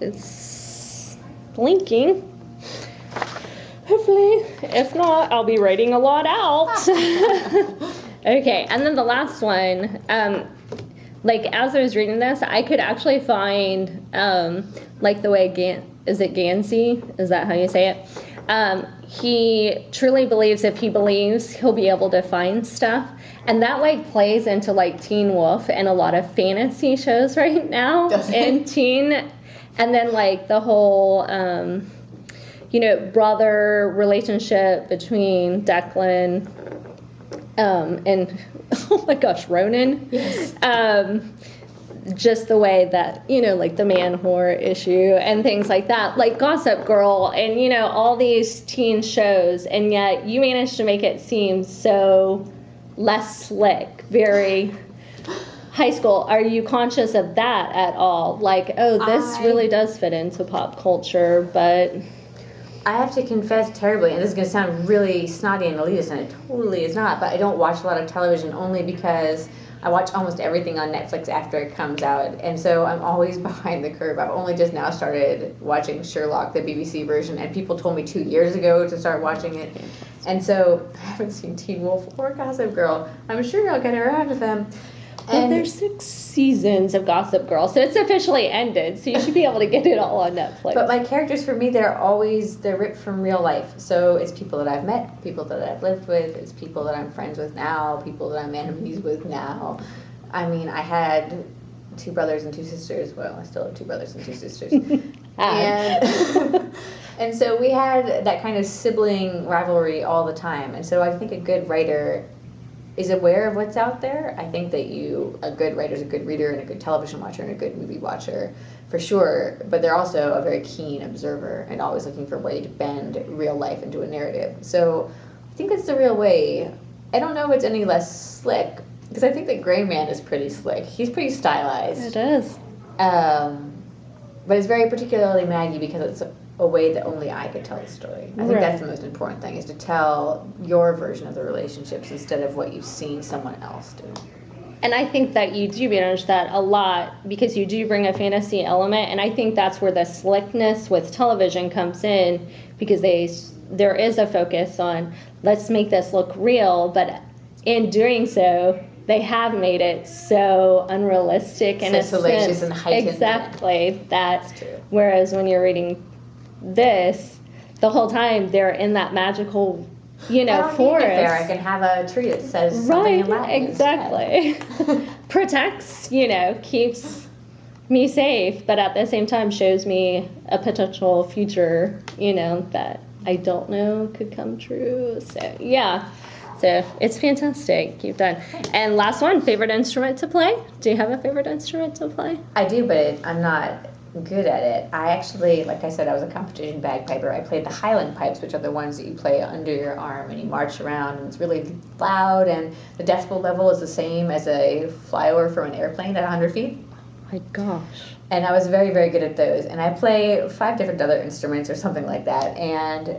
It's blinking. Hopefully. If not, I'll be writing a lot out. Okay, and then the last one, like as I was reading this, I could actually find, like the way is it Gansey? Is that how you say it? He truly believes if he believes, he'll be able to find stuff. And that like plays into like Teen Wolf and a lot of fantasy shows right now. And teen, and then like the whole, brother relationship between Declan and oh my gosh, Ronan. Yes. Just the way that, like the man whore issue and things like that, like Gossip Girl and, all these teen shows, and yet you managed to make it seem so less slick, very high school. Are you conscious of that at all? Like, oh, this really does fit into pop culture, but... I have to confess terribly, and this is going to sound really snotty and elitist, and it totally is not, but I don't watch a lot of television only because I watch almost everything on Netflix after it comes out, and so I'm always behind the curve. I've only just now started watching Sherlock, the BBC version, and people told me 2 years ago to start watching it, and so I haven't seen Teen Wolf or Gossip Girl. I'm sure I'll get around to them. Well, there's 6 seasons of Gossip Girl, so it's officially ended, so you should be able to get it all on Netflix. But my characters, for me, they're ripped from real life. So it's people that I've met, people that I've lived with, it's people that I'm friends with now, people that I'm enemies with now. I mean, I had 2 brothers and 2 sisters. Well, I still have 2 brothers and 2 sisters. And so we had that kind of sibling rivalry all the time. And so I think a good writer is aware of what's out there. I think that a good writer is a good reader and a good television watcher and a good movie watcher, for sure. But they're also a very keen observer and always looking for a way to bend real life into a narrative. So I think that's the real way. I don't know if it's any less slick, because I think that Gray Man is pretty slick. He's pretty stylized. It is. But it's very particularly Maggie because it's a way that only I could tell the story. I think that's the most important thing, is to tell your version of the relationships instead of what you've seen someone else do. And I think that you do manage that a lot because you do bring a fantasy element, and I think that's where the slickness with television comes in, because there is a focus on let's make this look real, but in doing so, they have made it so unrealistic and so salacious and heightened. Exactly. That's true. Whereas when you're reading this, the whole time they're in that magical, forest. I can have a tree that says something in Latin. Exactly. Protects, keeps me safe, but at the same time shows me a potential future, that I don't know could come true. So yeah. So it's fantastic. You've done. And last one, favorite instrument to play? Do you have a favorite instrument to play? I do, but I'm not good at it. I actually, like I said, I was a competition bagpiper. I played the Highland pipes, which are the ones that you play under your arm and you march around, and it's really loud, and the decibel level is the same as a flyover from an airplane at 100 feet. My gosh. And I was very, very good at those. And I play 5 different other instruments or something like that. And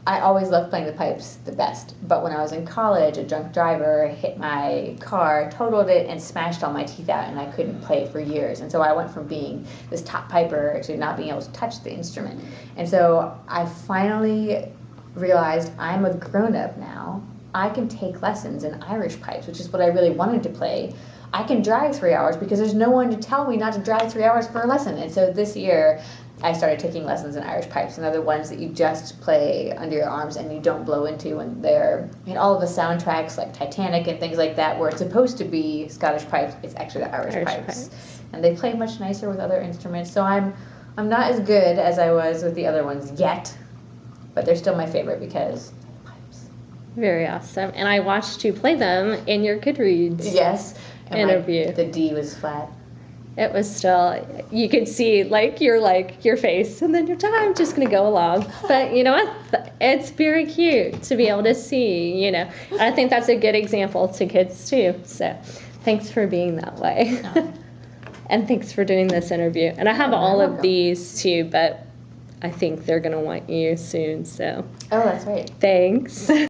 I always loved playing the pipes the best. But when I was in college, a drunk driver hit my car, totaled it, and smashed all my teeth out, and I couldn't play it for years. And so I went from being this top piper to not being able to touch the instrument. And so I finally realized I'm a grown-up now. I can take lessons in Irish pipes, which is what I really wanted to play. I can drive 3 hours because there's no one to tell me not to drive 3 hours for a lesson. And so this year, I started taking lessons in Irish pipes, and they're the ones that you just play under your arms and you don't blow into, and they're in all of the soundtracks like Titanic and things like that, where it's supposed to be Scottish pipes, it's actually the Irish pipes. And they play much nicer with other instruments, so I'm not as good as I was with the other ones yet, but they're still my favorite because pipes. Very awesome. And I watched you play them in your Goodreads interview. The D was flat. It was still, you could see your face, and then you're like, I'm just going to go along. But you know what? It's very cute to be able to see, I think that's a good example to kids too. So thanks for being that way. No. And thanks for doing this interview. And I have all of these too, but I think they're going to want you soon. So. Oh, that's right. Thanks.